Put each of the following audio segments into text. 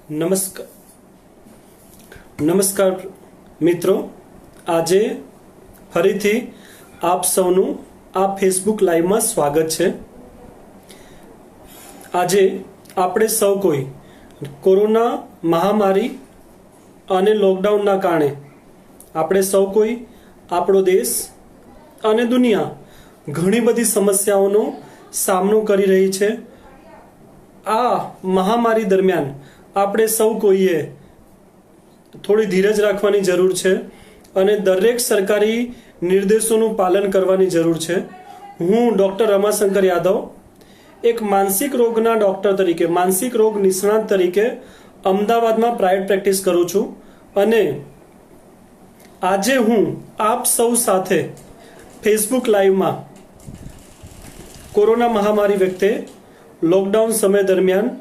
નમસ્કાર નમસ્કાર મિત્રો, આજે ફરીથી આપ સૌનું આ ફેસબુક લાઈવમાં સ્વાગત છે। આજે આપણે સૌ કોઈ કોરોના મહામારી અને લોકડાઉનના કારણે આપણે સૌ કોઈ આપણો દેશ અને દુનિયા ઘણી બધી સમસ્યાઓનો સામનો કરી રહી છે। આ મહામારી દરમિયાન આપણે સૌ કોઈએ થોડી ધીરજ રાખવાની જરૂર છે અને દરેક સરકારી નિર્દેશોનું પાલન કરવાની જરૂર છે। હું ડૉક્ટર રમાશંકર યાદવ એક માનસિક રોગના ડૉક્ટર તરીકે, માનસિક રોગ નિષ્ણાત તરીકે અમદાવાદમાં પ્રાઇવેટ પ્રેક્ટિસ કરું છું અને આજે હું આપ સૌ સાથે ફેસબુક લાઈવમાં કોરોના મહામારી વખતે લોકડાઉન સમય દરમિયાન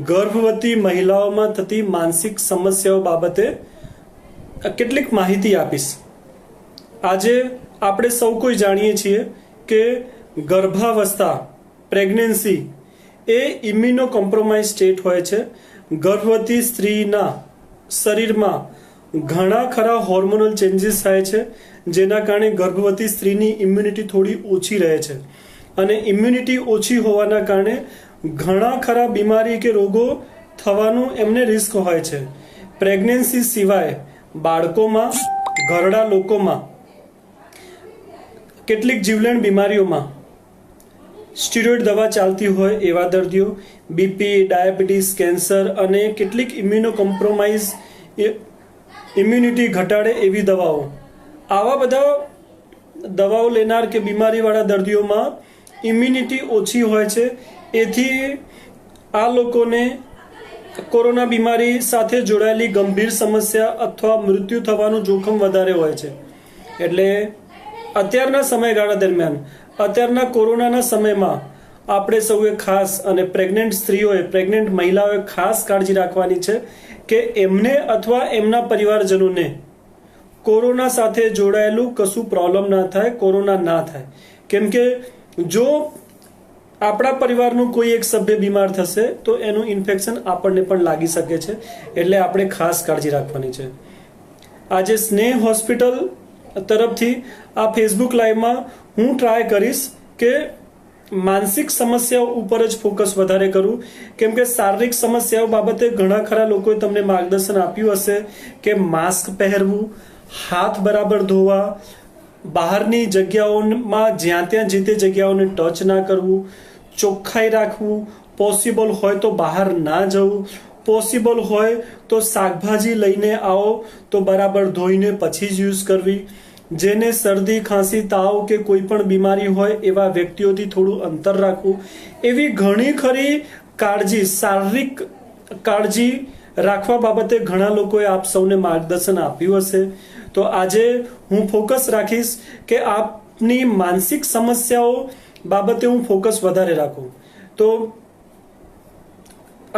ગર્ભવતી મહિલાઓમાં થતી માનસિક સમસ્યાઓ બાબતે કેટલીક માહિતી આપીશ। આજે આપણે સૌ કોઈ જાણીએ છીએ કે ગર્ભાવસ્થા, પ્રેગ્નન્સી એ ઇમ્યુનો કોમ્પ્રોમાઇઝ સ્ટેટ હોય છે। ગર્ભવતી સ્ત્રીના શરીરમાં ઘણા ખરા હોર્મોનલ ચેન્જીસ થાય છે, જેના કારણે ગર્ભવતી સ્ત્રીની ઇમ્યુનિટી થોડી ઓછી રહે છે અને ઇમ્યુનિટી ઓછી હોવાના કારણે ઘણા ખરા બીમારી કે રોગો થવાનું એમને રિસ્ક હોય છે। પ્રેગ્નન્સી સિવાય બાળકોમાં, ઘરડા લોકોમાં, કેટલીક જીવલેણ બીમારીઓમાં સ્ટીરોઇડ દવા ચાલતી હોય એવા દર્દીઓ, બીપી, ડાયાબિટીસ, કેન્સર અને કેટલીક ઇમ્યુનો કોમ્પ્રોમાઇઝ ઇમ્યુનિટી ઘટાડે એવી દવાઓ, આવા બધા દવાઓ લેનાર કે બીમારીવાળા દર્દીઓમાં ઇમ્યુનિટી ઓછી હોય છે। એથી આ લોકોને કોરોના બીમારી સાથે જોડાયેલી ગંભીર સમસ્યા અથવા મૃત્યુ થવાનું જોખમ વધારે હોય છે। એટલે અત્યારના સમયગાળા દરમિયાન, અત્યારના કોરોનાના સમયમાં આપણે સૌએ ખાસ અને પ્રેગ્નન્ટ સ્ત્રીઓએ, પ્રેગ્નન્ટ મહિલાઓએ ખાસ કાળજી રાખવાની છે કે એમને અથવા એમના પરિવારજનોને કોરોના સાથે જોડાયેલું કશું પ્રોબ્લેમ ના થાય, કોરોના ના થાય। કેમ કે જો આપણા પરિવારનું કોઈ એક સભ્ય બીમાર થશે તો એનું ઇન્ફેક્શન આપણને પણ લાગી શકે છે, એટલે આપણે ખાસ કાળજી રાખવાની છે। આજે સ્નેહ હોસ્પિટલ તરફથી આ ફેસબુક લાઈવમાં હું ટ્રાય કરીશ કે માનસિક સમસ્યાઓ ઉપર જ ફોકસ વધારે કરું, કેમ કે શારીરિક સમસ્યાઓ બાબતે ઘણા ખરા લોકોએ તમને માર્ગદર્શન આપ્યું હશે કે માસ્ક પહેરવું, હાથ બરાબર ધોવા, બહારની જગ્યાઓમાં જ્યાં ત્યાં જે તે જગ્યાઓને ટચ ના કરવું, ચોખ્ખાઈ રાખવું, પોસિબલ હોય તો બહાર ના જવું, પોસિબલ હોય તો શાકભાજી લઈને આવો તો બરાબર ધોઈને પછી જ યુઝ કરવી, જેને શરદી, ખાંસી, તાવ કે કોઈ પણ બીમારી હોય એવા વ્યક્તિઓથી થોડું અંતર રાખવું, એવી ઘણી ખરી કાળજી, શારીરિક કાળજી રાખવા બાબતે ઘણા લોકોએ આપ સૌને માર્ગદર્શન આપ્યું હશે। તો આજે હું ફોકસ રાખીશ કે આપની માનસિક સમસ્યાઓ બાબતે હું ફોકસ વધારે રાખું। તો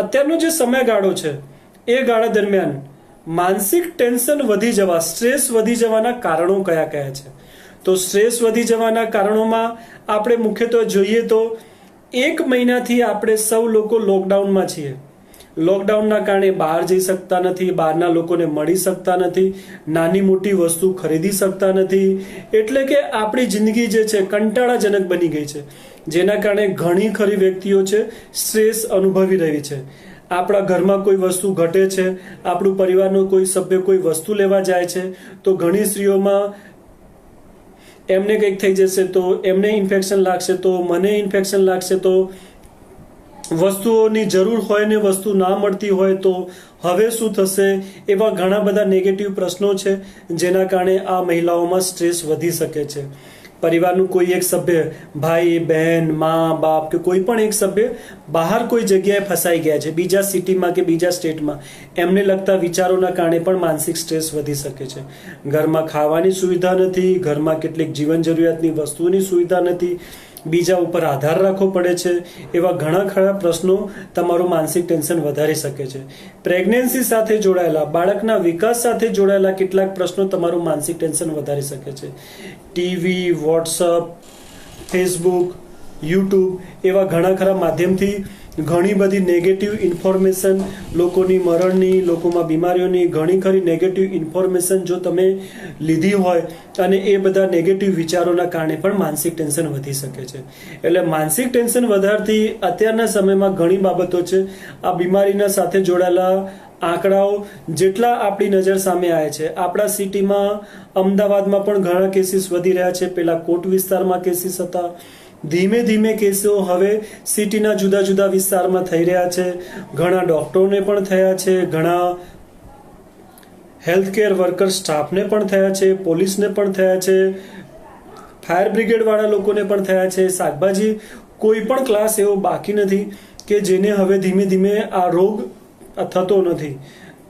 અત્યારનો જે સમયગાળો છે એ ગાળા દરમિયાન માનસિક ટેન્શન વધી જવા, સ્ટ્રેસ વધી જવાના કારણો કયા કયા છે? તો સ્ટ્રેસ વધી જવાના કારણોમાં આપણે મુખ્યત્વે જોઈએ તો 1 મહિનાથી આપણે સૌ લોકો લોકડાઉનમાં છીએ। લોકડાઉનના કારણે બહાર જઈ શકતા નથી, બહારના લોકોને મળી શકતા નથી, નાની મોટી વસ્તુ ખરીદી શકતા નથી, એટલે કે આપણી જિંદગી જે છે કંટાળાજનક બની ગઈ છે, જેના કારણે ઘણી ખરી વ્યક્તિઓ છે સ્ટ્રેસ અનુભવી રહી છે। આપણા ઘરમાં કોઈ વસ્તુ ઘટે છે, આપણું પરિવારનો કોઈ સભ્ય કોઈ વસ્તુ લેવા જાય છે તો ઘણી સ્ત્રીઓમાં એમને કંઈક થઈ જશે તો એમને ઇન્ફેક્શન લાગશે, તો મને ઇન્ફેક્શન લાગશે, તો વસ્તુઓની જરૂર હોય ને વસ્તુ ના મળતી હોય તો હવે શું થશે, એવા ઘણા બધા નેગેટિવ પ્રશ્નો છે જેના કારણે આ મહિલાઓમાં સ્ટ્રેસ વધી શકે છે। પરિવારનું કોઈ એક સભ્ય, ભાઈ, બહેન, મા, બાપ કે કોઈ પણ એક સભ્ય બહાર કોઈ જગ્યાએ ફસાઈ ગયા છે, બીજા સિટીમાં કે બીજા સ્ટેટમાં, એમને લગતા વિચારોના કારણે પણ માનસિક સ્ટ્રેસ વધી શકે છે। ઘરમાં ખાવાની સુવિધા નથી, ઘરમાં કેટલીક જીવન જરૂરિયાતની વસ્તુઓની સુવિધા નથી, બીજા ઉપર આધાર રાખવો પડે છે, એવા ઘણા ખરા પ્રશ્નો તમારું માનસિક ટેન્શન વધારી શકે છે। પ્રેગ્નન્સી સાથે જોડાયેલા, બાળકના વિકાસ સાથે જોડાયેલા કેટલાક પ્રશ્નો તમારું માનસિક ટેન્શન વધારી શકે છે। ટીવી, વોટ્સઅપ, ફેસબુક, યુટ્યુબ એવા ઘણા ખરા માધ્યમથી ઘણી બધી નેગેટિવ ઇન્ફોર્મેશન, લોકોની મરણની, લોકોમાં બીમારીઓની ઘણી ખરી નેગેટિવ ઇન્ફોર્મેશન જો તમે લીધી હોય અને એ બધા નેગેટિવ વિચારોના કારણે પણ માનસિક ટેન્શન વધી શકે છે. એટલે માનસિક ટેન્શન વધારથી અત્યારના સમયમાં ઘણી બાબતો છે. આ બીમારીના સાથે જોડાયેલા આંકડાઓ જેટલા આપણી નજર સામે આવે છે, આપણા સિટીમાં અમદાવાદમાં પણ ઘણા કેસીસ વધી રહ્યા છે. પહેલા કોટ વિસ્તારમાં કેસીસ હતા, ધીમે ધીમે કેસો હવે સિટીના જુદા જુદા વિસ્તારમાં થઈ રહ્યા છે. ઘણા ડોક્ટરોને પણ થયા છે, ઘણા હેલ્થ કેર વર્કર સ્ટાફને પણ થયા છે, પોલીસને પણ થયા છે, ફાયર બ્રિગેડ વાળા લોકોને પણ થયા છે. શાકભાજી કોઈ પણ ક્લાસ એવો બાકી નથી કે જેને હવે ધીમે ધીમે આ રોગ થતો નથી.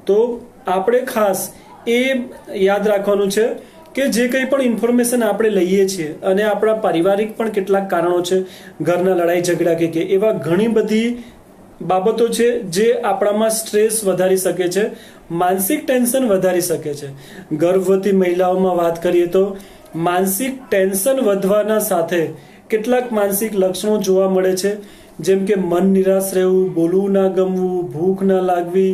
તો આપણે ખાસ એ યાદ રાખવાનું છે કે જે કંઈ પણ ઇન્ફોર્મેશન આપણે લઈએ છીએ અને આપણા પારિવારિક પણ કેટલાક કારણો છે, ઘરના લડાઈ ઝઘડા કે એવા ઘણી બધી બાબતો છે જે આપણામાં સ્ટ્રેસ વધારી શકે છે, માનસિક ટેન્શન વધારી શકે છે. ગર્ભવતી મહિલાઓમાં વાત કરીએ તો માનસિક ટેન્શન વધવાના સાથે કેટલાક માનસિક લક્ષણો જોવા મળે છે, જેમ કે મન નિરાશ રહેવું, બોલવું ના ગમવું, ભૂખ ના લાગવી,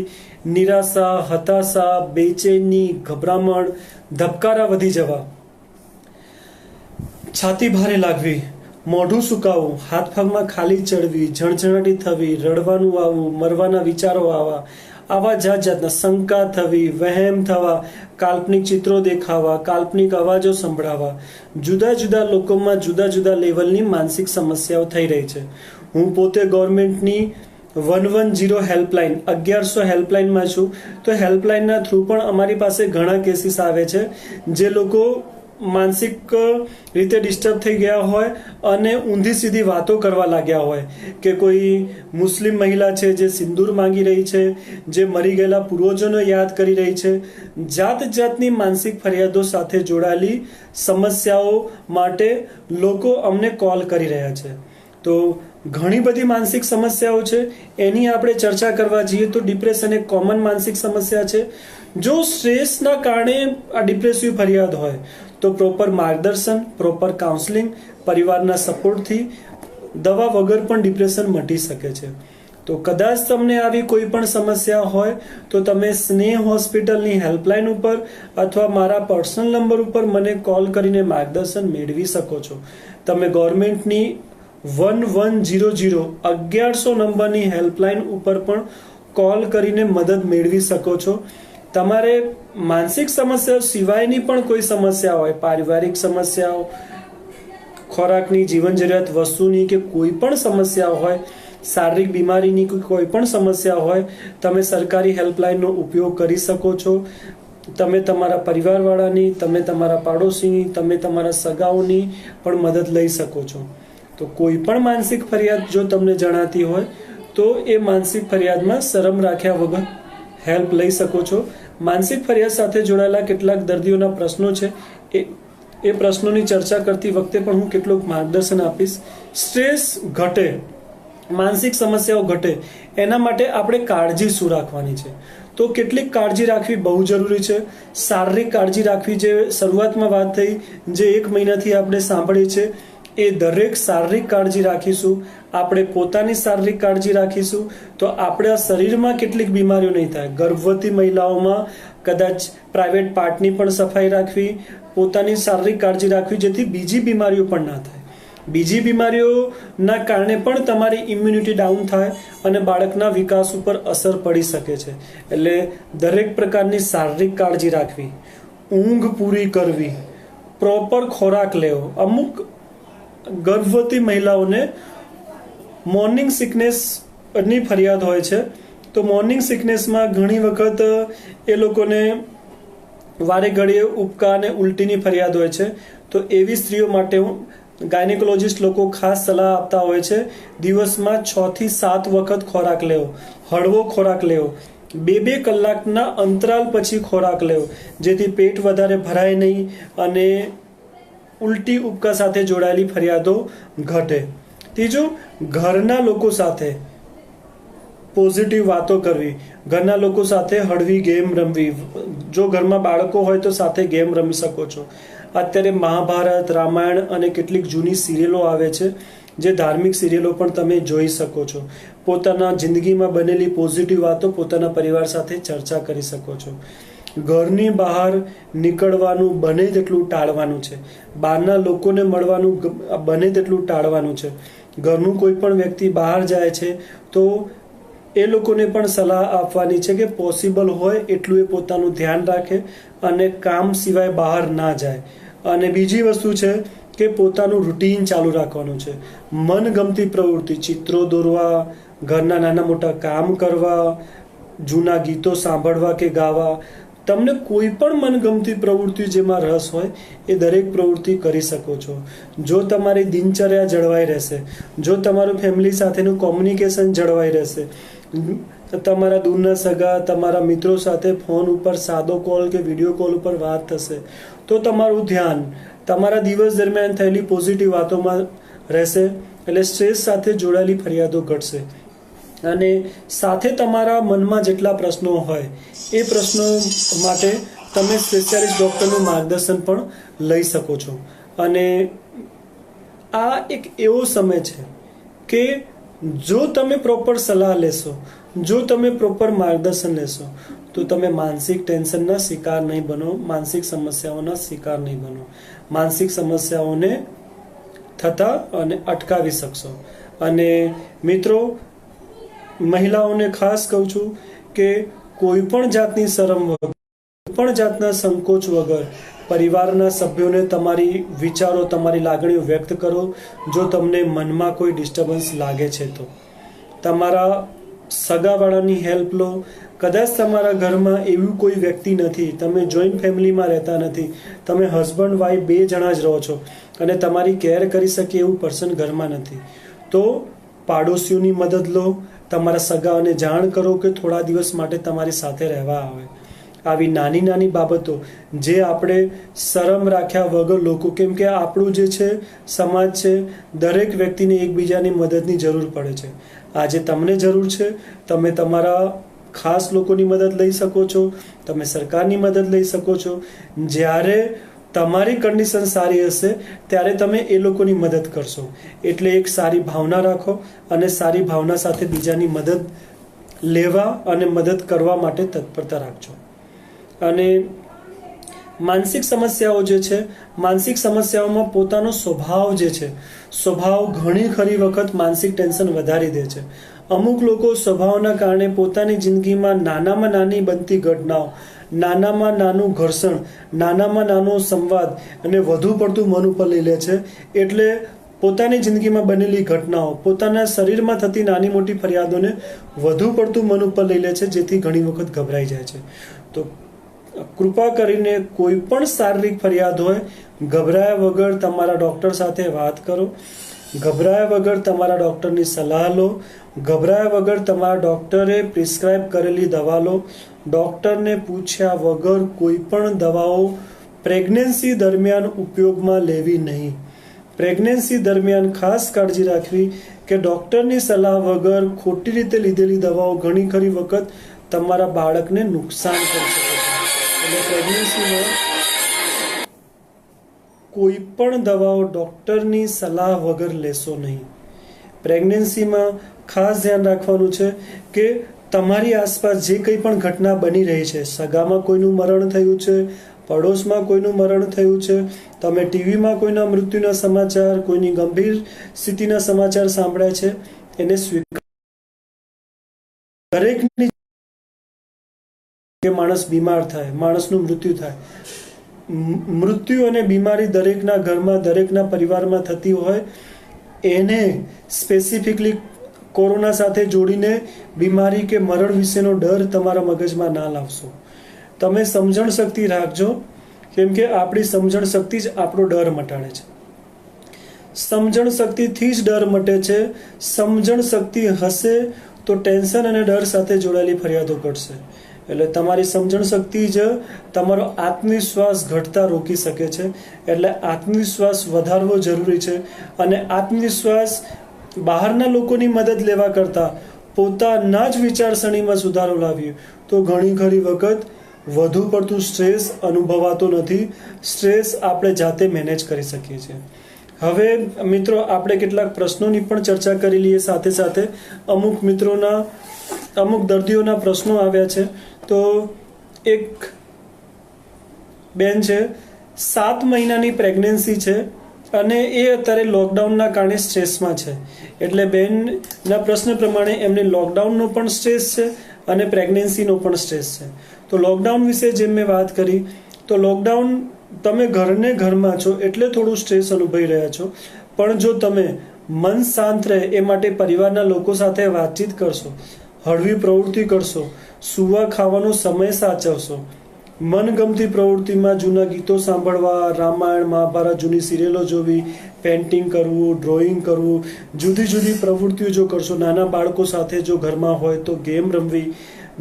નિરાશા, હતાશા, બેચેની, ગભરામણ, ધબકારા વધી જવા, છાતી ભારે લાગવી, મોઢું સુકાવું, હાથ પગમાં ખાલી ચડવી, ઝણઝણાટી થવી, રડવાનું આવવું, મરવાના વિચારો આવવા, આવા જાત જાતના શંકા થવી, વહેમ થવા, કાલ્પનિક ચિત્રો દેખાવા, કાલ્પનિક અવાજો સંભળાવા, જુદા જુદા લોકોમાં જુદા જુદા લેવલની માનસિક સમસ્યાઓ થઈ રહી છે. હું પોતે ગવર્મેન્ટની 110 હેલ્પલાઇન 1100 હેલ્પલાઇનમાં છું. તો હેલ્પલાઇનના થ્રુ પણ અમારી પાસે ઘણા કેસીસ આવે છે જે લોકો માનસિક રીતે ડિસ્ટર્બ થઈ ગયા હોય અને ઊંધી સીધી વાતો કરવા લાગ્યા હોય કે કોઈ મુસ્લિમ મહિલા છે જે સિંદૂર માંગી રહી છે, જે મરી ગયેલા પૂર્વજોને યાદ કરી રહી છે. જાત જાતની માનસિક ફરિયાદો સાથે જોડાયેલી સમસ્યાઓ માટે લોકો અમને કોલ કરી રહ્યા છે. તો ઘણી બધી માનસિક સમસ્યાઓ છે, એની આપણે ચર્ચા કરવા જઈએ તો ડિપ્રેશન એક કોમન માનસિક સમસ્યા છે. જો સ્ટ્રેસના કારણે આ ડિપ્રેસિવ ફરિયાદ હોય તો પ્રોપર માર્ગદર્શન, પ્રોપર કાઉન્સેલિંગ, પરિવારના સપોર્ટથી દવા વગર પણ ડિપ્રેશન મટી શકે છે. તો કદાચ તમને આવી કોઈ પણ સમસ્યા હોય તો તમે સ્નેહ હોસ્પિટલની હેલ્પલાઇન ઉપર અથવા મારા પર્સનલ નંબર ઉપર મને કોલ કરીને માર્ગદર્શન મેળવી શકો છો. તમે ગવર્મેન્ટની 1100 નંબરની હેલ્પલાઇન ઉપર પણ કોલ કરીને મદદ મેળવી શકો છો. તમારે માનસિક સમસ્યાઓ સિવાયની પણ કોઈ સમસ્યા હોય, પારિવારિક સમસ્યાઓ, ખોરાકની, જીવન જરૂરિયાત વસ્તુની કે કોઈ પણ સમસ્યા હોય, શારીરિક બીમારીની કોઈ પણ સમસ્યા હોય, તમે સરકારી હેલ્પલાઇનનો ઉપયોગ કરી શકો છો. તમે તમારા પરિવારવાળાની, તમે તમારા પાડોશીની, તમે તમારા સગાઓની પણ મદદ લઈ શકો છો. તો કોઈ પણ માનસિક ફરિયાદ જો તમને જણાતી હોય તો એ માનસિક ફરિયાદમાં શરમ રાખ્યા વગર હેલ્પ લઈ શકો છો. માનસિક ફરિયાદ સાથે જોડાયેલા કેટલાક દર્દીઓના પ્રશ્નો છે, એ પ્રશ્નોની ચર્ચા કરતી વખતે પણ હું કેટલુંક માર્ગદર્શન આપીશ. સ્ટ્રેસ ઘટે, માનસિક સમસ્યાઓ ઘટે, એના માટે આપણે કાળજી શું રાખવાની છે? તો કેટલીક કાળજી રાખવી બહુ જરૂરી છે. શારીરિક કાળજી રાખવી, જે શરૂઆતમાં વાત થઈ, જે 1 મહિનાથી આપણે સાંભળી છે, એ દરેક શારીરિક કાળજી રાખીશું. આપણે પોતાની શારીરિક કાળજી રાખીશું તો આપણા શરીરમાં કેટલીક બીમારીઓ નહીં થાય. ગર્ભવતી મહિલાઓમાં કદાચ પ્રાઇવેટ પાર્ટની પણ સફાઈ રાખવી, પોતાની શારીરિક કાળજી રાખવી, જેથી બીજી બીમારીઓ પણ ના થાય. બીજી બીમારીઓના કારણે પણ તમારી ઇમ્યુનિટી ડાઉન થાય અને બાળકના વિકાસ ઉપર અસર પડી શકે છે. એટલે દરેક પ્રકારની શારીરિક કાળજી રાખવી, ઊંઘ પૂરી કરવી, પ્રોપર ખોરાક લેવો. અમુક ગર્ભવતી મહિલાઓને મોર્નિંગ સિકનેસની ફરિયાદ હોય છે. તો મોર્નિંગ સિકનેસમાં ઘણી વખત એ લોકોને વારે ઘડીએ ઉબકા અને ઉલટીની ફરિયાદ હોય છે. તો એવી સ્ત્રીઓ માટે ગાયનેકોલોજીસ્ટ લોકો ખાસ સલાહ આપતા હોય છે, દિવસમાં 6 થી 7 વખત ખોરાક લેવો, હળવો ખોરાક લેવો, 2-2 કલાકના અંતરાલ પછી ખોરાક લેવો, જેથી પેટ વધારે ભરાય નહીં અને ઉલટી ઉબકા સાથે જોડાયેલી ફરિયાદો ઘટે. ત્રીજું, ઘરના લોકો સાથે પોઝિટિવ વાતો કરવી, ઘરના લોકો સાથે હળવી ગેમ રમવી. જો ઘરમાં બાળકો હોય તો સાથે ગેમ રમી શકો છો. અત્યારે મહાભારત, રામાયણ અને કેટલીક જૂની સિરિયલો આવે છે જે ધાર્મિક સિરિયલો પણ તમે જોઈ શકો છો. પોતાના જિંદગીમાં બનેલી પોઝિટિવ વાતો પોતાના પરિવાર સાથે ચર્ચા કરી શકો છો. ઘરની બહાર નીકળવાનું બને તેટલું ટાળવાનું છે. બહારના લોકોને મળવાનું બને તેટલું ટાળવાનું છે. ઘરનું કોઈ પણ વ્યક્તિ બહાર જાય છે તો એ લોકોને પણ સલાહ આપવાની છે કે પોસિબલ હોય એટલું એ પોતાનું ધ્યાન રાખે અને કામ સિવાય બહાર ના જાય. અને બીજી વસ્તુ છે કે પોતાનું રૂટીન ચાલુ રાખવાનું છે. મનગમતી પ્રવૃત્તિ, ચિત્રો દોરવા, ઘરના નાના મોટા કામ કરવા, જૂના ગીતો સાંભળવા કે ગાવા, તમને કોઈ પણ મનગમતી પ્રવૃત્તિ જેમાં રસ હોય એ દરેક પ્રવૃત્તિ કરી શકો છો. જો તમારી દિનચર્યા જળવાઈ રહેશે, જો તમારું ફેમિલી સાથેનું કોમ્યુનિકેશન જળવાઈ રહેશે, તમારા દૂરના સગા, તમારા મિત્રો સાથે ફોન ઉપર સાદો કોલ કે વિડીયો કોલ ઉપર વાત થશે, તો તમારું ધ્યાન તમારા દિવસ દરમિયાન થયેલી પોઝિટિવ વાતોમાં રહેશે. એટલે સ્ટ્રેસ સાથે જોડાયેલી ફરિયાદો ઘટશે. અને સાથે તમારા મનમાં જેટલા પ્રશ્નો હોય એ પ્રશ્નો માટે તમે સ્પેશિયાલિસ્ટ ડૉક્ટરનું માર્ગદર્શન પણ લઈ શકો છો. અને આ એક એવો સમય છે કે જો તમે પ્રોપર સલાહ લેશો, જો તમે પ્રોપર માર્ગદર્શન લેશો, તો તમે માનસિક ટેન્શનના શિકાર નહીં બનો, માનસિક સમસ્યાઓના શિકાર નહીં બનો. માનસિક સમસ્યાઓને થતા અને અટકાવી શકશો. અને મિત્રો, મહિલાઓને ખાસ કહું છું કે કોઈ પણ જાતની શરમ વગર, કોઈ પણ જાતના સંકોચ વગર પરિવારના સભ્યોને તમારી વિચારો, તમારી લાગણીઓ વ્યક્ત કરો. જો તમને મનમાં કોઈ ડિસ્ટર્બન્સ લાગે છે તો તમારા સગાવાળાની હેલ્પ લો. કદાચ તમારા ઘરમાં એવું કોઈ વ્યક્તિ નથી, તમે જોઈન્ટ ફેમિલીમાં રહેતા નથી, તમે હસબન્ડ વાઈફ 2 જણા જ રહો છો અને તમારી કેર કરી શકે એવું પર્સન ઘરમાં નથી, તો પાડોશીઓની મદદ લો. તમારા સગાઓને જાણ કરો કે થોડા દિવસ માટે તમારી સાથે રહેવા આવે. આવી નાની નાની બાબતો જે આપણે શરમ રાખ્યા વગર લોકો, કેમ કે આપણું જે છે સમાજ છે, દરેક વ્યક્તિને એકબીજાની મદદની જરૂર પડે છે. આજે તમને જરૂર છે, તમે તમારા ખાસ લોકોની મદદ લઈ શકો છો, તમે સરકારની મદદ લઈ શકો છો. જ્યારે તમારી કન્ડિશન સારી હશે ત્યારે તમે એ લોકોની મદદ કરશો. એટલે એક સારી ભાવના રાખો અને સારી ભાવના સાથે બીજાની મદદ લેવા અને મદદ કરવા માટે તત્પરતા રાખજો. અને માનસિક સમસ્યાઓ જે છે, માનસિક સમસ્યાઓમાં પોતાનો સ્વભાવ જે છે, સ્વભાવ ઘણી ખરી વખત માનસિક ટેન્શન વધારી દે છે. અમુક લોકો સ્વભાવના કારણે પોતાની જિંદગીમાં નાનામાં નાની બનતી ઘટનાઓ, નાનામાં નાનું ઘર્ષણ, નાનામાં નાનો સંવાદ અને વધુ પડતું મન ઉપર લઈ લે છે. એટલે પોતાની જિંદગીમાં બનેલી ઘટનાઓ, પોતાના શરીરમાં થતી નાની મોટી ફરિયાદોને વધુ પડતું મન ઉપર લઈ લે છે, જેથી ઘણી વખત ગભરાઈ જાય છે. તો કૃપા કરીને કોઈ પણ શારીરિક ફરિયાદ હોય, ગભરાયા વગર તમારા ડૉક્ટર સાથે વાત કરો. ગભરાયા વગર તમારા ડૉક્ટરની સલાહ લો. ગભરાયા વગર તમારા ડૉક્ટરે પ્રિસ્ક્રાઇબ કરેલી દવા લો. ડૉક્ટરને પૂછ્યા વગર કોઈ પણ દવાઓ પ્રેગ્નન્સી દરમિયાન ઉપયોગમાં લેવી નહીં. પ્રેગ્નન્સી દરમિયાન ખાસ કાળજી રાખવી કે ડૉક્ટરની સલાહ વગર ખોટી રીતે લીધેલી દવાઓ ઘણી ખરી વખત તમારા બાળકને નુકસાન કરી શકે છે. એટલે પ્રેગ્નન્સીમાં કોઈ પણ દવાઓ ડૉક્ટરની સલાહ વગર લેશો નહીં. પ્રેગ્નન્સીમાં ખાસ ધ્યાન રાખવાનું છે કે તમારી આસપાસ જે કંઈ પણ ઘટના બની રહી છે, સગામાં કોઈનું મરણ થયું છે, પડોશમાં કોઈનું મરણ થયું છે, તમે ટીવીમાં કોઈના મૃત્યુના સમાચાર, કોઈની ગંભીર સ્થિતિના સમાચાર સાંભળ્યા છે, એને સ્વીકાર. દરેકની કે માણસ બીમાર થાય, માણસનું મૃત્યુ થાય. મૃત્યુ અને બીમારી દરેકના ઘરમાં, દરેકના પરિવારમાં થતી હોય. એને સ્પેસિફિકલી કોરોના સાથે જોડીને બીમારી કે મરણ વિશેનો ડર તમારા મગજમાં ના લાવશો. તમે સમજણ શક્તિ રાખજો, કેમ કે આપણી સમજણ શક્તિ જ આપણો ડર મટાડે છે. સમજણ શક્તિથી જ ડર મટે છે. સમજણ શક્તિ હશે તો ટેન્શન અને ડર સાથે જોડાયેલી ફરિયાદો ઘટશે. એટલે તમારી સમજણ શક્તિ જ તમારો આત્મવિશ્વાસ ઘટતા રોકી શકે છે. એટલે આત્મવિશ્વાસ વધારવો જરૂરી છે. અને આત્મવિશ્વાસ બહારના લોકોની મદદ લેવા કરતાં પોતાના જ વિચારસરણીમાં સુધારો લાવીએ તો ઘણી ખરી વખત વધુ પડતું સ્ટ્રેસ અનુભવાતો નથી. સ્ટ્રેસ આપણે જાતે મેનેજ કરી શકીએ છીએ. હવે મિત્રો આપણે કેટલાક પ્રશ્નોની પણ ચર્ચા કરી લઈએ. સાથે સાથે અમુક દર્દીઓના પ્રશ્નો આવ્યા છે. તો એક બેન છે, 7 મહિનાની પ્રેગ્નન્સી છે અને એ અત્યારે લોકડાઉનના કારણે સ્ટ્રેસમાં છે. એટલે બેનના પ્રશ્ન પ્રમાણે એમને લોકડાઉનનો પણ સ્ટ્રેસ છે અને પ્રેગ્નન્સીનો પણ સ્ટ્રેસ છે. તો લોકડાઉન વિશે જેમ મેં વાત કરી, તો લોકડાઉન તમે ઘરમાં છો એટલે થોડું સ્ટ્રેસ અનુભવી રહ્યા છો, પણ જો તમે મન શાંત રહે એ માટે પરિવારના લોકો સાથે વાતચીત કરશો, હળવી પ્રવૃત્તિ કરશો, સૂવા ખાવાનો સમય સાચવશો, મનગમતી પ્રવૃત્તિમાં જૂના ગીતો સાંભળવા, રામાયણ મહાભારત જૂની સિરિયલો જોવી, પેઇન્ટિંગ કરવું, ડ્રોઈંગ કરવું, જુદી જુદી પ્રવૃત્તિઓ જો કરશો, નાના બાળકો સાથે જો ઘરમાં હોય તો ગેમ રમવી,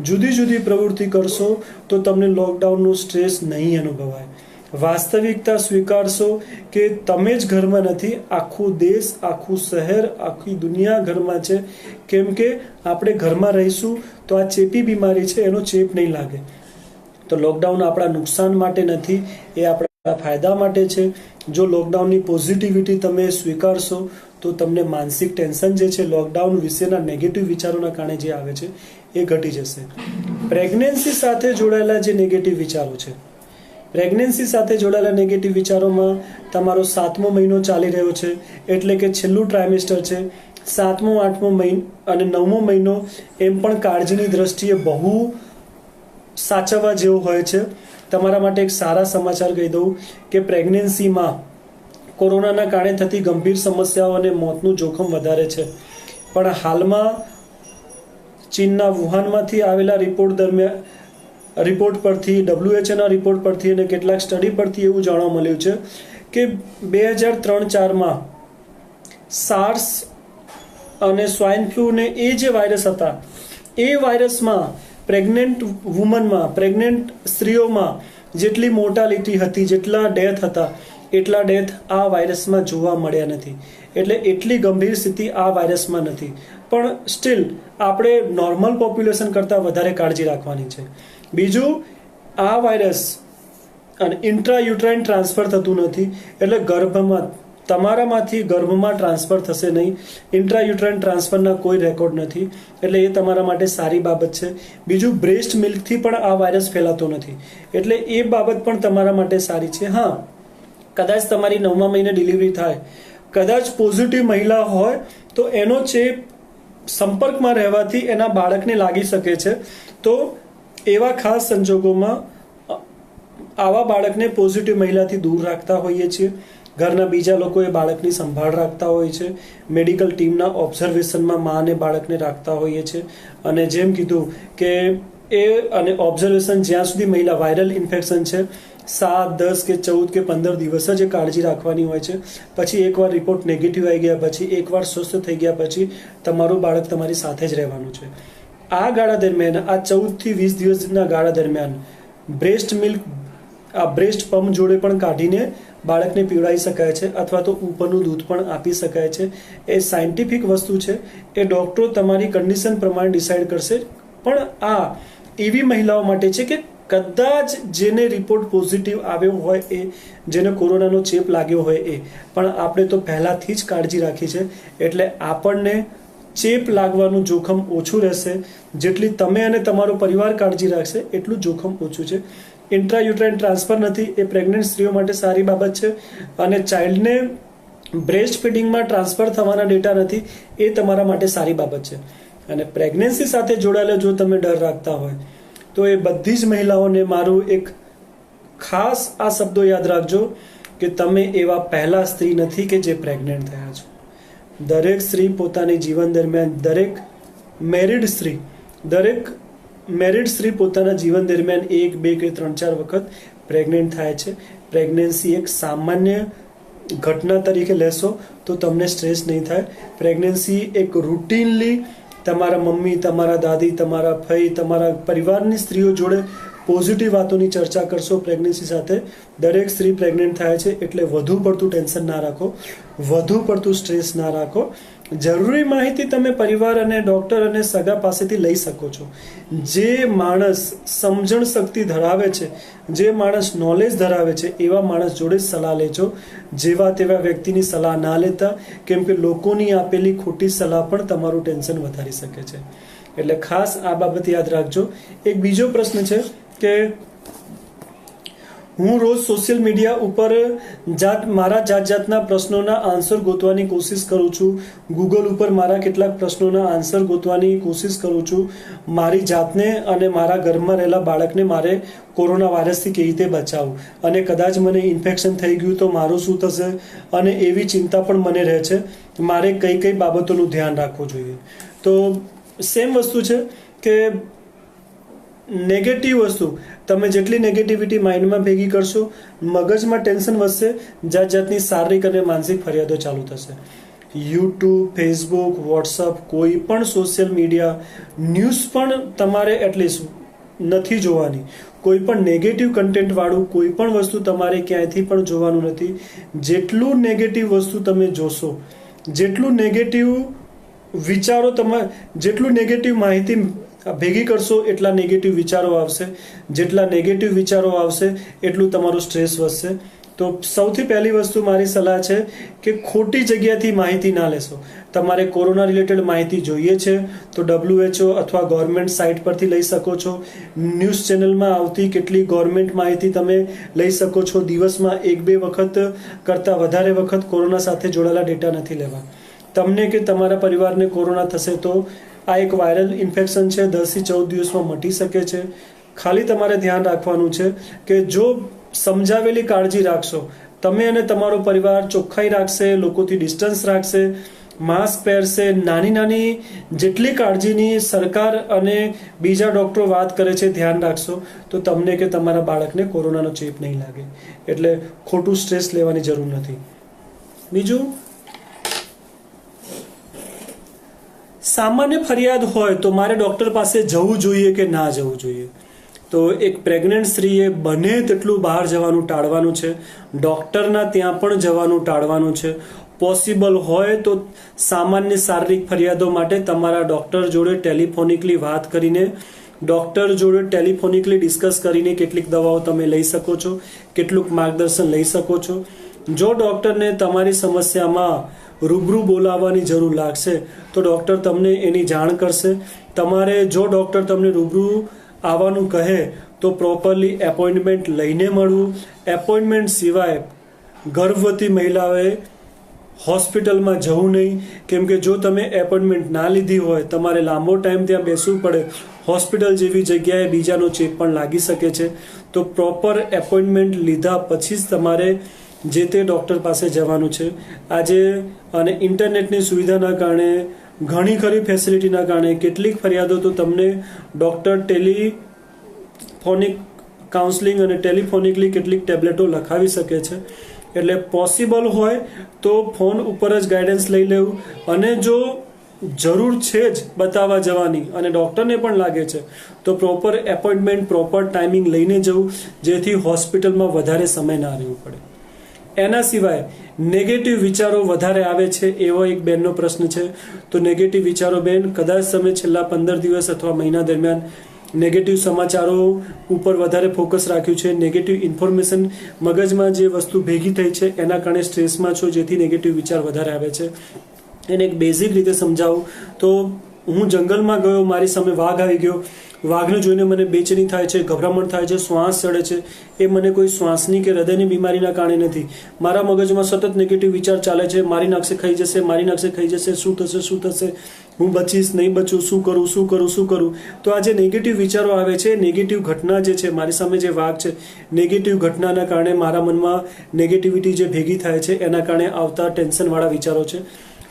જુદી જુદી પ્રવૃત્તિ કરશો તો તમને લોકડાઉનનો સ્ટ્રેસ નહીં અનુભવાય. વાસ્તવિકતા સ્વીકારશો કે તમે જ ઘરમાં નથી, આખું દેશ, આખું શહેર, આખી દુનિયા ઘરમાં છે. કેમ કે આપણે ઘરમાં રહીશું તો આ ચેપી બીમારી છે એનો ચેપ નહીં લાગે. તો લોકડાઉન આપણા નુકસાન માટે નથી, એ આપણા ફાયદા માટે છે. જો લોકડાઉનની પોઝિટિવિટી તમે સ્વીકારશો તો તમને માનસિક ટેન્શન જે છે લોકડાઉન વિશેના નેગેટિવ વિચારોના કારણે જે આવે છે એ ઘટી જશે. પ્રેગ્નન્સી સાથે જોડાયેલા જે નેગેટિવ વિચારો છે, પ્રેગ્નન્સી સાથે જોડાયેલા નેગેટિવ વિચારોમાં તમારો 7મો મહિનો ચાલી રહ્યો છે એટલે કે છેલ્લું ટ્રાઇમેસ્ટર છે. 7મો 8મો મહિનો અને 9મો મહિનો એમ પણ કાળજીની દ્રષ્ટિએ બહુ સાચવવા જેવું હોય છે. તમારા માટે એક સારા સમાચાર કહી દઉં કે પ્રેગ્નન્સીમાં કોરોનાના કારણે થતી ગંભીર સમસ્યાઓ અને મોતનું જોખમ વધારે છે. પણ હાલમાં ચીનના વુહાનમાંથી આવેલા રિપોર્ટ પરથી, WHOના રિપોર્ટ પરથી અને કેટલાક સ્ટડી પરથી એવું જાણવા મળ્યું છે કે 2003-4માં સાર્સ અને સ્વાઇન ફ્લૂ ને એ જે વાયરસ હતા, એ વાયરસમાં પ્રેગ્નન્ટ વુમનમાં, પ્રેગ્નન્ટ સ્ત્રીઓમાં જેટલી મોર્ટાલિટી હતી, જેટલા ડેથ હતા, એટલા ડેથ આ વાયરસમાં જોવા મળ્યા નથી. એટલે એટલી ગંભીર સ્થિતિ આ વાયરસમાં નથી. પણ સ્ટીલ આપણે નોર્મલ પોપ્યુલેશન કરતાં વધારે કાળજી રાખવાની છે. બીજું, આ વાયરસ અને ઇન્ટ્રાયુટ્રાઇન ટ્રાન્સફર થતું નથી, એટલે તમારામાંથી ગર્ભમાં ટ્રાન્સફર થશે નહીં. ઇન્ટ્રાયુટ્રાઇન ટ્રાન્સફરના કોઈ રેકોર્ડ નથી, એટલે એ તમારા માટે સારી બાબત છે. બીજું, બ્રેસ્ટ મિલ્કથી પણ આ વાયરસ ફેલાતો નથી, એટલે એ બાબત પણ તમારા માટે સારી છે. હા, કદાચ તમારી 9મા મહિને ડિલિવરી થાય, કદાચ પોઝિટિવ મહિલા હોય તો એનો ચેપ સંપર્કમાં રહેવાથી એના બાળકને લાગી શકે છે. તો એવા ખાસ સંજોગોમાં આવા બાળકને પોઝિટિવ મહિલાથી દૂર રાખતા હોઈએ છીએ. ઘરના બીજા લોકો એ બાળકની સંભાળ રાખતા હોય છે. મેડિકલ ટીમના ઓબ્ઝર્વેશનમાં મા અને બાળકને રાખતા હોઈએ છીએ. અને જેમ કીધું કે ઓબ્ઝર્વેશન જ્યાં સુધી મહિલા વાયરલ ઇન્ફેક્શન છે 7, 10 કે 14 કે 15 દિવસ જ એ કાળજી રાખવાની હોય છે. પછી એકવાર રિપોર્ટ નેગેટિવ આવી ગયા પછી, એકવાર સ્વસ્થ થઈ ગયા પછી તમારું બાળક તમારી સાથે જ રહેવાનું છે. આ ગાળા દરમિયાન, આ 14 થી 20 દિવસના ગાળા દરમિયાન બ્રેસ્ટ મિલ્ક આ બ્રેસ્ટ પંપ જોડે પણ કાઢીને બાળકને પીવડાવી શકાય છે, અથવા તો ઉપરનું દૂધ પણ આપી શકાય છે. એ સાયન્ટિફિક વસ્તુ છે, એ ડૉક્ટરો તમારી કન્ડિશન પ્રમાણે ડિસાઇડ કરશે. પણ આ એવી મહિલાઓ માટે છે કે કદાચ જેને રિપોર્ટ પોઝિટિવ આવ્યો હોય, જેને કોરોનાનો ચેપ લાગ્યો હોય પણ આપણે તો પહેલાંથી જ કાળજી રાખી છે, એટલે આપણને ચેપ લાગવાનું જોખમ ઓછું રહેશે. જેટલી તમે અને તમારો પરિવાર કાળજી રાખશે એટલું જોખમ ઓછું છે. ઇન્ટ્રાયુટ્રાઇન ટ્રાન્સફર નથી, એ પ્રેગ્નન્ટ સ્ત્રીઓ માટે સારી બાબત છે. અને ચાઇલ્ડને બ્રેસ્ટ ફીડિંગમાં ટ્રાન્સફર થવાના ડેટા નથી, એ તમારા માટે સારી બાબત છે. અને પ્રેગ્નન્સી સાથે જોડાયેલો જો તમે ડર રાખતા હોય તો એ બધી જ મહિલાઓને મારું એક ખાસ આ શબ્દો યાદ રાખજો કે તમે એવા પહેલા સ્ત્રી નથી કે જે પ્રેગ્નન્ટ થયા છો. દરેક સ્ત્રી પોતાની જીવન દરમિયાન, દરેક મેરિડ સ્ત્રી પોતાના જીવન દરમિયાન 1, 2 કે 3, 4 વખત પ્રેગ્નન્ટ થાય છે. પ્રેગ્નન્સી એક સામાન્ય ઘટના તરીકે લેશો તો તમને સ્ટ્રેસ નહીં થાય. પ્રેગ્નન્સી એક રૂટીનલી તમારા મમ્મી, તમારા દાદી, તમારા ભાઈ, તમારા પરિવારની સ્ત્રીઓ જોડે પોઝિટિવ વાતોની ચર્ચા કરશો. પ્રેગ્નન્સી સાથે દરેક સ્ત્રી પ્રેગ્નન્ટ થાય છે એટલે વધુ પડતું ટેન્શન ના રાખો, વધુ પડતું સ્ટ્રેસ ના રાખો. જરૂરી માહિતી તમે પરિવાર અને ડૉક્ટર અને સગા પાસેથી લઈ શકો છો. જે માણસ સમજણ શક્તિ ધરાવે છે, જે માણસ નોલેજ ધરાવે છે, એવા માણસ જોડે સલાહ લેજો. જેવા તેવા વ્યક્તિની સલાહ ના લેતા, કેમ કે લોકોની આપેલી ખોટી સલાહ પણ તમારું ટેન્શન વધારી શકે છે. એટલે ખાસ આ બાબત યાદ રાખજો. એક બીજો પ્રશ્ન છે કે હું રોજ સોશિયલ મીડિયા ઉપર મારા જાતના પ્રશ્નોના આન્સર ગોતવાની કોશિશ કરું છું. ગૂગલ ઉપર મારા કેટલાક પ્રશ્નોના આન્સર ગોતવાની કોશિશ કરું છું. મારી જાતને અને મારા ઘરમાં રહેલા બાળકને મારે કોરોના વાયરસથી કેવી રીતે બચાવવું, અને કદાચ મને ઇન્ફેક્શન થઈ ગયું તો મારું શું થશે, અને એવી ચિંતા પણ મને રહે છે. મારે કઈ કઈ બાબતોનું ધ્યાન રાખવું જોઈએ. તો સેમ વસ્તુ છે કે નેગેટિવ વસ્તુ તમે જેટલી નેગેટિવિટી માઇન્ડમાં ભેગી કરશો, મગજમાં ટેન્શન વધશે, જાત જાતની શારીરિક અને માનસિક ફરિયાદો ચાલુ થશે. યુટ્યુબ, ફેસબુક, વોટ્સઅપ, કોઈ પણ સોશિયલ મીડિયા, ન્યૂઝ પણ તમારે એટલીસ્ટ નથી જોવાની. કોઈ પણ નેગેટિવ કન્ટેન્ટ વાળું કોઈ પણ વસ્તુ તમારે ક્યાંયથી પણ જોવાનું નથી. જેટલું નેગેટિવ વસ્તુ તમે જોશો, જેટલું નેગેટિવ વિચારો જેટલું નેગેટિવ માહિતી ભેગી કરશો, એટલા નેગેટિવ વિચારો આવશે. જેટલા નેગેટિવ વિચારો આવશે એટલું તમારું સ્ટ્રેસ વધશે. તો સૌથી પહેલી વસ્તુ મારી સલાહ છે કે ખોટી જગ્યાથી માહિતી ના લેશો. તમારે કોરોના રિલેટેડ માહિતી જોઈએ છે તો WHO અથવા ગવર્મેન્ટ સાઇટ પરથી લઈ શકો છો. ન્યૂઝ ચેનલમાં આવતી કેટલી ગવર્મેન્ટ માહિતી તમે લઈ શકો છો. દિવસમાં 1-2 વખત કરતાં વધારે વખત કોરોના સાથે જોડાયેલા ડેટા નથી લેવા. તમને કે તમારા પરિવારને કોરોના થશે તો આ એક વાયરલ ઇન્ફેક્શન છે, 10 થી 14 દિવસમાં મટી શકે છે. ખાલી તમારે ધ્યાન રાખવાનું છે કે જો સમજાવેલી કાળજી રાખશો, તમે અને તમારો પરિવાર ચોખ્ખાઈ રાખશે, લોકોથી ડિસ્ટન્સ રાખશે, માસ્ક પહેરશે, નાની નાની જેટલી કાળજીની સરકાર અને બીજા ડૉક્ટરો વાત કરે છે ધ્યાન રાખશો, તો તમને કે તમારા બાળકને કોરોનાનો ચેપ નહીં લાગે. એટલે ખોટું સ્ટ્રેસ લેવાની જરૂર નથી. બીજું, સામાન્ય ફરિયાદ હોય તો મારે ડૉક્ટર પાસે જવું જોઈએ કે ના જવું જોઈએ? તો એક પ્રેગ્નન્ટ સ્ત્રીએ બને તેટલું બહાર જવાનું ટાળવાનું છે. ડૉક્ટરના ત્યાં પણ જવાનું ટાળવાનું છે. પોસિબલ હોય તો સામાન્ય શારીરિક ફરિયાદો માટે તમારા ડૉક્ટર જોડે ટેલિફોનિકલી વાત કરીને, ડૉક્ટર જોડે ટેલિફોનિકલી ડિસ્કસ કરીને કેટલીક દવાઓ તમે લઈ શકો છો, કેટલુંક માર્ગદર્શન લઈ શકો છો. જો ડૉક્ટરને તમારી સમસ્યામાં રૂબરૂ બોલાવવાની જરૂર લાગશે તો ડૉક્ટર તમને એની જાણ કરશે. તમારે જો ડૉક્ટર તમને રૂબરૂ આવવાનું કહે તો પ્રોપરલી એપોઇન્ટમેન્ટ લઈને મળવું. એપોઇન્ટમેન્ટ સિવાય ગર્ભવતી મહિલાઓએ હોસ્પિટલમાં જવું નહીં, કેમ કે જો તમે એપોઇન્ટમેન્ટ ના લીધી હોય, તમારે લાંબો ટાઈમ ત્યાં બેસવું પડે, હોસ્પિટલ જેવી જગ્યાએ બીજાનો ચેપ પણ લાગી શકે છે. તો પ્રોપર એપોઇન્ટમેન્ટ લીધા પછી જ તમારે જે તે ડૉક્ટર પાસે જવાનું છે. આજે અને ઇન્ટરનેટની સુવિધાના કારણે, ઘણી ખરી ફેસિલિટીના કારણે કેટલીક ફરિયાદો તો તમને ડૉક્ટર ટેલિફોનિક કાઉન્સલિંગ અને ટેલિફોનિકલી કેટલીક ટેબ્લેટો લખાવી શકે છે. એટલે પોસિબલ હોય તો ફોન ઉપર જ ગાઈડન્સ લઈ લેવું, અને જો જરૂર છે જ બતાવવા જવાની અને ડૉક્ટરને પણ લાગે છે તો પ્રોપર એપોઇન્ટમેન્ટ, પ્રોપર ટાઈમિંગ લઈને જવું, જેથી હોસ્પિટલમાં વધારે સમય ના રહેવું પડે. એના સિવાય નેગેટિવ વિચારો વધારે આવે છે એવો એક બેનનો પ્રશ્ન છે. તો નેગેટિવ વિચારો બેન, કદાચ તમે છેલ્લા 15 દિવસ અથવા મહિના દરમિયાન નેગેટિવ સમાચારો ઉપર વધારે ફોકસ રાખ્યું છે, નેગેટિવ ઇન્ફોર્મેશન મગજમાં જે વસ્તુ ભેગી થઈ છે એના કારણે સ્ટ્રેસમાં છો, જેથી નેગેટિવ વિચાર વધારે આવે છે. એને એક બેઝિક રીતે સમજાવું તો, હું જંગલમાં ગયો, મારી સામે વાઘ આવી ગયો, વાઘને જોઈને મને બેચેની થાય છે, ગભરામણ થાય છે, શ્વાસ ચડે છે. એ મને કોઈ શ્વાસની કે હૃદયની બીમારીના કારણે નથી. મારા મગજમાં સતત નેગેટિવ વિચાર ચાલે છે, મારી નાખશે, ખાઈ જશે, મારી નાખશે, ખાઈ જશે, શું થશે, શું થશે, હું બચીશ, નહીં બચું, શું કરું, શું કરું, શું કરું. તો આ જે નેગેટિવ વિચારો આવે છે, નેગેટિવ ઘટના જે છે, મારી સામે જે વાઘ છે, નેગેટિવ ઘટનાના કારણે મારા મનમાં નેગેટિવિટી જે ભેગી થાય છે એના કારણે આવતા ટેન્શનવાળા વિચારો છે.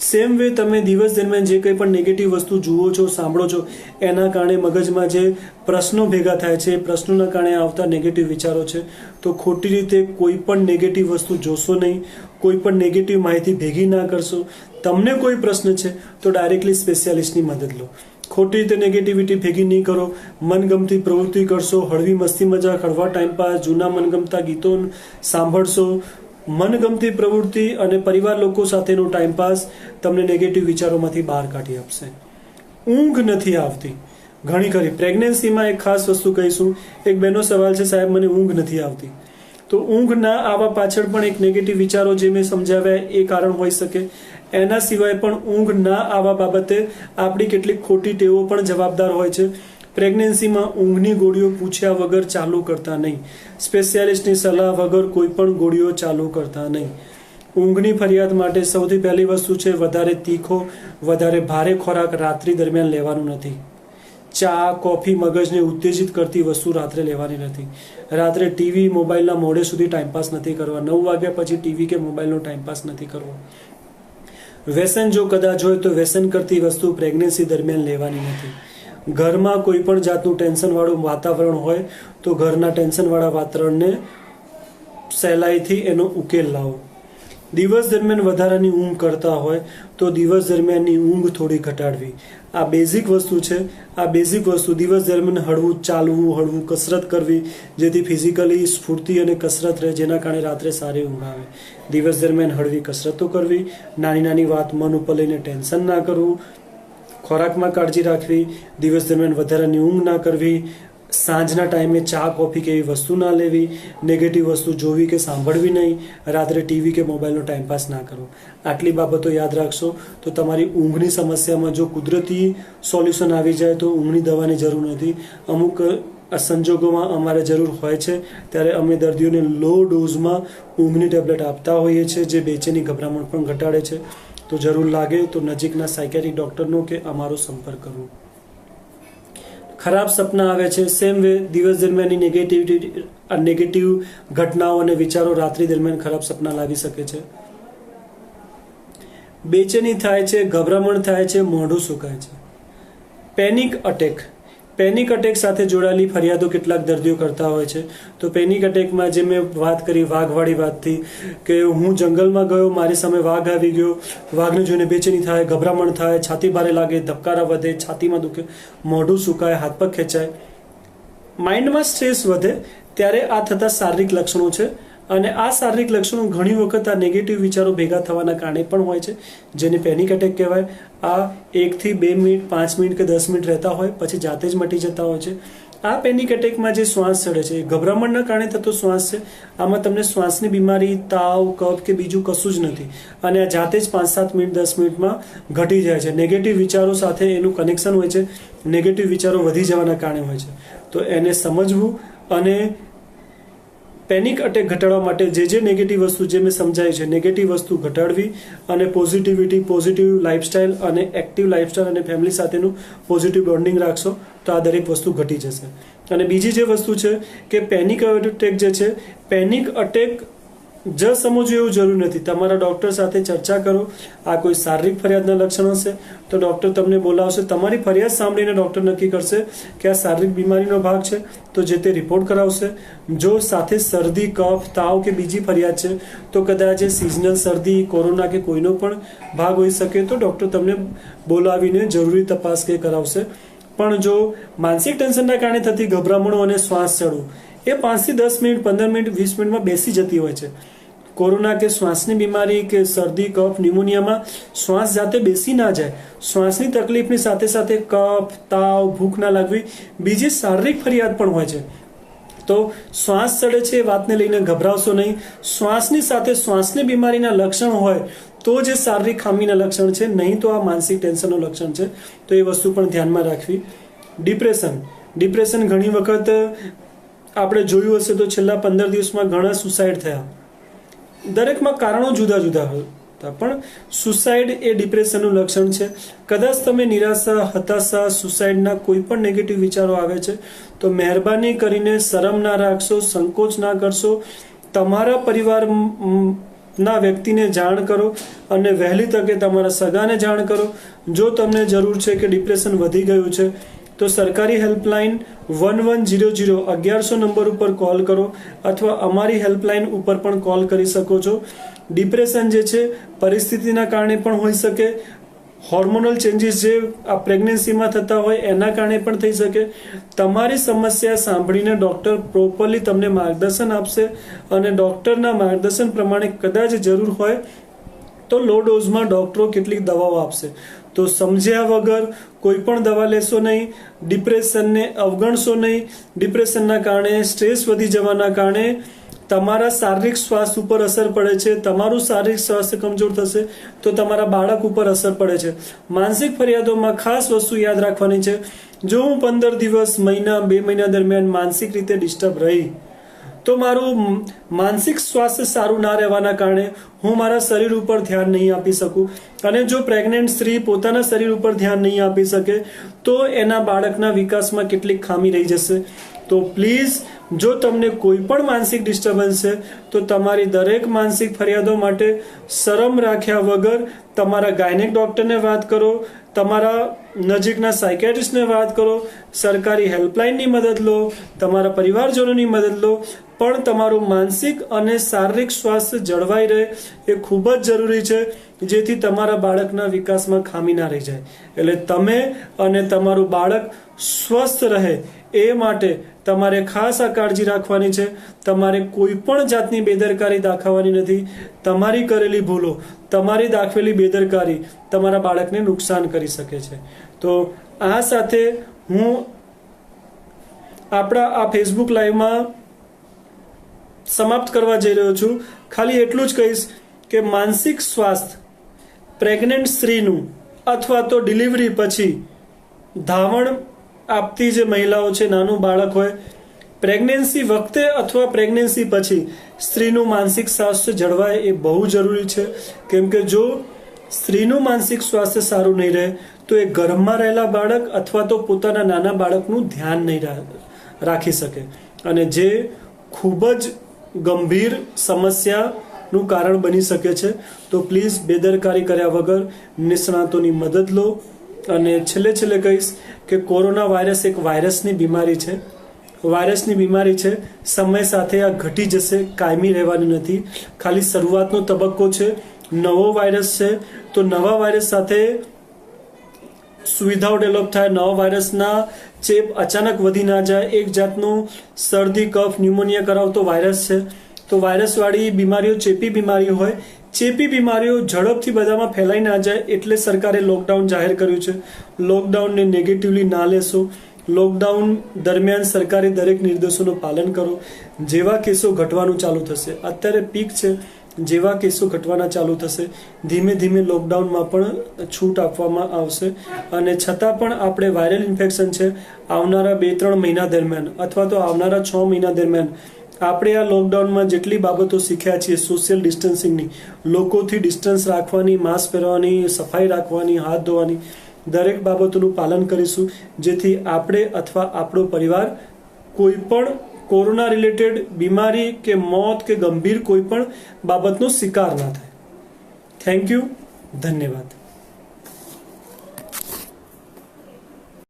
સેમ વે તમે દિવસ દરમિયાન જે કંઈ પણ નેગેટિવ વસ્તુ જુઓ છો, સાંભળો છો, એના કારણે મગજમાં જે પ્રશ્નો ભેગા થાય છે, પ્રશ્નોના કારણે આવતા નેગેટિવ વિચારો છે. તો ખોટી રીતે કોઈ પણ નેગેટિવ વસ્તુ જોશો નહીં, કોઈ પણ નેગેટિવ માહિતી ભેગી ના કરશો. તમને કોઈ પ્રશ્ન છે તો ડાયરેક્ટલી સ્પેશિયાલિસ્ટની મદદ લો. ખોટી રીતે નેગેટિવિટી ભેગી નહીં કરો. મનગમતી પ્રવૃત્તિ કરશો, હળવી મસ્તી મજાક, હળવા ટાઈમપાસ, જૂના મનગમતા ગીતો સાંભળશો, મનગમતી પ્રવૃત્તિ અને પરિવાર લોકો સાથેનો ટાઈમપાસ તમને નેગેટિવ વિચારોમાંથી બહાર કાઢી આપશે. ઊંઘ નથી આવતી. ઘણી ખરી પ્રેગ્નન્સીમાં એક ખાસ વસ્તુ કહીશું. એક બેનો સવાલ છે, સાહેબ મને ઊંઘ નથી આવતી. તો ઊંઘ ના આવવા પાછળ પણ એક નેગેટિવ વિચારો જે મેં સમજાવ્યા એ કારણ હોઈ શકે. એના સિવાય પણ ઊંઘ ના આવવા બાબતે આપણી કેટલીક ખોટી ટેવો પણ જવાબદાર હોય છે. પ્રેગ્નન્સીમાં ઊંઘની ગોળીઓ પૂછ્યા વગર ચાલુ કરતા નહીં. સ્પેશિયાલિસ્ટની સલાહ વગર કોઈ પણ ગોળીઓ ચાલુ કરતા નહીં. ઊંઘની ફરિયાદ માટે સૌથી પહેલી વસ્તુ છે, વધારે તીખો વધારે ભારે ખોરાક રાત્રિ દરમિયાન લેવાનું નથી. ચા કોફી મગજને ઉત્તેજિત કરતી વસ્તુ રાત્રે લેવાની નથી. રાત્રે ટીવી મોબાઈલના મોડે સુધી ટાઈમપાસ નથી કરવા. 9 વાગ્યા પછી ટીવી કે મોબાઈલનો ટાઈમપાસ નથી કરવો. વ્યસન જો કદાચ હોય તો વ્યસન કરતી વસ્તુ પ્રેગ્નન્સી દરમિયાન લેવાની નથી. ઘરમાં કોઈ પણ જાતનું ટેન્શનવાળું વાતાવરણ હોય તો ઘરના ટેન્શનવાળા વાતાવરણને સહેલાઈથી એનો ઉકેલ લાવો. દિવસ દરમિયાન વધારાની ઊંઘ કરતા હોય તો દિવસ દરમિયાનની ઊંઘ થોડી ઘટાડવી. આ બેઝિક વસ્તુ છે. આ બેઝિક વસ્તુ દિવસ દરમિયાન હળવું ચાલવું, હળવું કસરત કરવી, જેથી ફિઝિકલી સ્ફૂર્તિ અને કસરત રહે, જેના કારણે રાત્રે સારી ઊંઘ આવે. દિવસ દરમિયાન હળવી કસરતો કરવી, નાની નાની વાત મન ઉપર લઈને ટેન્શન ના કરવું, ખોરાકમાં કાળજી રાખવી, દિવસ દરમિયાન વધારાની ઊંઘ ના કરવી, સાંજના ટાઈમે ચા કોફી કે એવી વસ્તુ ના લેવી, નેગેટિવ વસ્તુ જોવી કે સાંભળવી નહીં, રાત્રે ટીવી કે મોબાઈલનો ટાઈમપાસ ના કરવો. આટલી બાબતો યાદ રાખશો તો તમારી ઊંઘની સમસ્યામાં જો કુદરતી સોલ્યુશન આવી જાય તો ઊંઘની દવાની જરૂર નથી. અમુક સંજોગોમાં અમારે જરૂર હોય છે ત્યારે અમે દર્દીઓને લો ડોઝમાં ઊંઘની ટેબ્લેટ આપતા હોઈએ છીએ, જે બેચેની ગભરામણ પણ ઘટાડે છે. તો જરૂર લાગે તો નજીકના સાયકેટ્રિક ડૉક્ટરનો કે અમારો સંપર્ક કરવો. ખરાબ સપના આવે છે. સેમ વે દિવસ દરમિયાનની નેગેટિવ ઘટનાઓ અને વિચારો રાત્રિ દરમિયાન ખરાબ સપના લાવી શકે છે. બેચેની થાય છે, ગભરામણ થાય છે, મોઢું સુકાય છે. પેનિક અટેક સાથે જોડાયેલી ફરિયાદો કેટલાક દર્દીઓ કરતા હોય છે. તો પેનિક અટેકમાં જે મેં વાત કરી વાઘવાળી વાતથી, કે હું જંગલમાં ગયો, મારી સામે વાઘ આવી ગયો, વાઘને જોઈને બેચેની થાય, ગભરામણ થાય, છાતી ભારે લાગે, ધબકારા વધે, છાતીમાં દુખે, મોઢું સુકાય, હાથ પગ ખેંચાય, માઇન્ડમાં સ્ટ્રેસ વધે, ત્યારે આ થતા શારીરિક લક્ષણો છે. અને આ શારીરિક લક્ષણો ઘણી વખત આ નેગેટિવ વિચારો ભેગા થવાના કારણે પણ હોય છે, જેને પેનિક અટેક કહેવાય. આ 1 થી 2 મિનિટ, 5 મિનિટ કે 10 મિનિટ રહેતા હોય, પછી જાતે જ મટી જતા હોય છે. આ પેનિક અટેકમાં જે શ્વાસ ચડે છે, ગભરામણના કારણે થતો શ્વાસ છે. આમાં તમને શ્વાસની બીમારી, તાવ, કફ કે બીજું કશું જ નથી. અને આ જાતે જ 5-7 મિનિટ, 10 મિનિટમાં ઘટી જાય છે. નેગેટિવ વિચારો સાથે એનું કનેક્શન હોય છે. નેગેટિવ વિચારો વધી જવાના કારણે હોય છે. તો એને સમજવું અને પેનિક અટેક ઘટાડવા માટે જે નેગેટિવ વસ્તુ જે મેં સમજાવી છે, નેગેટિવ વસ્તુ ઘટાડવી અને પોઝિટિવિટી, પોઝિટિવ લાઇફસ્ટાઇલ અને એક્ટિવ લાઇફસ્ટાઇલ અને ફેમિલી સાથેનું પોઝિટિવ બોન્ડિંગ રાખશો તો આ દરેક વસ્તુ ઘટી જશે. અને બીજી જે વસ્તુ છે કે પેનિક અટેક જે છે, પેનિક અટેક જ સમજવું એવું જરૂર નથી. તમારા ડૉક્ટર સાથે ચર્ચા કરો. આ કોઈ શારીરિક ફરિયાદના લક્ષણ હશે તો ડૉક્ટર તમને બોલાવશે. તમારી ફરિયાદ સાંભળીને ડૉક્ટર નક્કી કરશે કે આ શારીરિક બીમારીનો ભાગ છે તો જે તે રિપોર્ટ કરાવશે. જો સાથે શરદી, કફ, તાવ કે બીજી ફરિયાદ છે તો કદાચ એ સિઝનલ શરદી, કોરોના કે કોઈનો પણ ભાગ હોઈ શકે તો ડૉક્ટર તમને બોલાવીને જરૂરી તપાસ કે કરાવશે. પણ જો માનસિક ટેન્શનના કારણે થતી ગભરામણો અને શ્વાસ ચડવું એ 5 થી 10 મિનિટ, 15 મિનિટ, 20 મિનિટમાં બેસી જતી હોય છે. કોરોના કે શ્વાસની બીમારી કે શરદી, કફ, ન્યુમોનિયામાં શ્વાસ જાતે બેસી ના જાય. શ્વાસની તકલીફની સાથે સાથે કફ, તાવ, ભૂખ ના લાગવી, બીજી શારીરિક ફરિયાદ પણ હોય છે. તો શ્વાસ ચડે છે એ વાતને લઈને ગભરાવશો નહીં. શ્વાસની સાથે શ્વાસની બીમારીના લક્ષણ હોય તો જે શારીરિક ખામીના લક્ષણ છે, નહીં તો આ માનસિક ટેન્શનનું લક્ષણ છે. તો એ વસ્તુ પણ ધ્યાનમાં રાખવી. ડિપ્રેશન ઘણી વખત આપણે જોયું હશે તો છેલ્લા 15 દિવસમાં ઘણા સુસાઇડ થયા. દરેકમાં કારણો જુદા જુદા હતા, પણ સુસાઇડ એ ડિપ્રેશનનું લક્ષણ છે. કદાચ તમે નિરાશા, હતાશા, સુસાઇડના કોઈ પણ નેગેટિવ વિચારો આવે છે તો મહેરબાની કરીને શરમ ના રાખશો, સંકોચ ના કરશો. તમારા પરિવારના વ્યક્તિને જાણ કરો અને વહેલી તકે તમારા સગાને જાણ કરો. જો તમને જરૂર છે કે ડિપ્રેશન વધી ગયું છે તો સરકારી હેલ્પલાઇન 1100 1100 નંબર ઉપર કોલ કરો અથવા અમારી હેલ્પલાઇન ઉપર પણ કોલ કરી શકો છો. ડિપ્રેશન જે છે પરિસ્થિતિના કારણે પણ હોઈ શકે, હોર્મોનલ ચેન્જીસ જે આ પ્રેગ્નન્સીમાં થતા હોય એના કારણે પણ થઈ શકે. તમારી સમસ્યા સાંભળીને ડૉક્ટર પ્રોપરલી તમને માર્ગદર્શન આપશે અને ડૉક્ટરના માર્ગદર્શન પ્રમાણે કદાચ જરૂર હોય તો લો ડોઝમાં ડૉક્ટરો કેટલીક દવાઓ આપશે. તો સમજ્યા વગર કોઈ પણ દવા લેશો નહીં. ડિપ્રેશનને અવગણશો નહીં. ડિપ્રેશનના કારણે, સ્ટ્રેસ વધી જવાના કારણે તમારા શારીરિક સ્વાસ્થ્ય ઉપર અસર પડે છે. તમારું શારીરિક સ્વાસ્થ્ય કમજોર થશે તો તમારા બાળક ઉપર અસર પડે છે. માનસિક ફરિયાદોમાં ખાસ વસ્તુ યાદ રાખવાની છે, જો હું 15 દિવસ, મહિના, 2 મહિના દરમિયાન માનસિક રીતે ડિસ્ટર્બ રહી તો મારું માનસિક સ્વાસ્થ્ય સારું ના રહેવાના કારણે હું મારા શરીર ઉપર ધ્યાન નહીં આપી શકું. અને જો પ્રેગ્નન્ટ સ્ત્રી પોતાના શરીર ઉપર ધ્યાન નહીં આપી શકે તો એના બાળકના વિકાસમાં કેટલીક ખામી રહી જશે. તો પ્લીઝ, જો તમને કોઈ પણ માનસિક ડિસ્ટર્બન્સ છે તો તમારી દરેક માનસિક ફરિયાદો માટે શરમ રાખ્યા વગર તમારા ગાયનેક ડૉક્ટરને વાત કરો, તમારા નજીકના સાયકેટ્રિસ્ટને વાત કરો, સરકારી હેલ્પલાઇનની મદદ લો, તમારા પરિવારજનોની મદદ લો. પણ તમારું માનસિક અને શારીરિક સ્વાસ્થ્ય જળવાઈ રહે એ ખૂબ જ જરૂરી છે, જેથી તમારા બાળકના વિકાસમાં ખામી ના રહી જાય. એટલે તમે અને તમારું બાળક સ્વસ્થ રહે એ માટે તમારે ખાસ આ કાળજી રાખવાની છે. તમારે કોઈ પણ જાતની બેદરકારી દાખવવાની નથી. તમારી કરેલી ભૂલો, તમારી દાખવેલી બેદરકારી તમારા બાળકને નુકસાન કરી શકે છે. તો આ સાથે હું આપણા આ ફેસબુક લાઈવમાં સમાપ્ત કરવા જઈ રહ્યો છું. ખાલી એટલું જ કહીશ કે માનસિક સ્વાસ્થ્ય પ્રેગ્નન્ટ સ્ત્રીનું અથવા તો ડિલિવરી પછી ધાવણ આપતી જે મહિલાઓ છે, નાનું બાળક હોય, પ્રેગ્નન્સી વખતે અથવા પ્રેગ્નન્સી પછી સ્ત્રીનું માનસિક સ્વાસ્થ્ય જળવાય એ બહુ જરૂરી છે. કેમ કે જો સ્ત્રીનું માનસિક સ્વાસ્થ્ય સારું નહીં રહે તો એ ગર્ભમાં રહેલા બાળક અથવા તો પોતાના નાના બાળકનું ધ્યાન નહીં રાખી શકે અને જે ખૂબ જ ગંભીર સમસ્યાનું કારણ બની શકે છે. તો પ્લીઝ બેદરકારી કર્યા વગર નિષ્ણાતોની મદદ લો. અને છેલ્લે કહીશ કે કોરોના વાયરસ એક વાયરસની બીમારી છે. સમય સાથે આ ઘટી જશે, કાયમી રહેવાની નથી. ખાલી શરૂઆતનો તબક્કો છે. નવો વાયરસ છે તો નવા વાયરસ સાથે સુવિધાઓ ડેવલપ થાય. નવા વાયરસના ચેપ અચાનક વધી ના જાય. એક જાતનું શરદી, કફ, ન્યુમોનિયા કરાવતો વાયરસ છે. તો વાયરસવાળી બીમારીઓ ચેપી બીમારીઓ હોય. ચેપી બીમારીઓ ઝડપથી બધામાં ફેલાઈ ના જાય એટલે સરકારે લોકડાઉન જાહેર કર્યું છે. લોકડાઉનને નેગેટિવલી ના લેશો. લોકડાઉન દરમિયાન સરકારે દરેક નિર્દેશોનું પાલન કરો. જેવા કેસો ઘટવાનું ચાલુ થશે, અત્યારે પીક છે, જેવા કેસો ઘટવાના ચાલુ થશે, ધીમે ધીમે લોકડાઉનમાં પણ છૂટ આપવામાં આવશે. અને છતાં પણ આપણે વાયરલ ઇન્ફેક્શન છે, આવનારા 2-3 મહિના દરમિયાન અથવા તો આવનારા 6 મહિના દરમિયાન આપણે આ લોકડાઉનમાં જેટલી બાબતો શીખ્યા છીએ, સોશિયલ ડિસ્ટન્સિંગની, લોકોથી ડિસ્ટન્સ રાખવાની, માસ્ક પહેરવાની, સફાઈ રાખવાની, હાથ ધોવાની, દરેક બાબતોનું પાલન કરીશું, જેથી આપણે અથવા આપણો પરિવાર કોઈ પણ કોરોના રિલેટેડ બીમારી કે મોત કે ગંભીર કોઈ પણ બાબતનો શિકાર ના થાય. Thank you. ધન્યવાદ.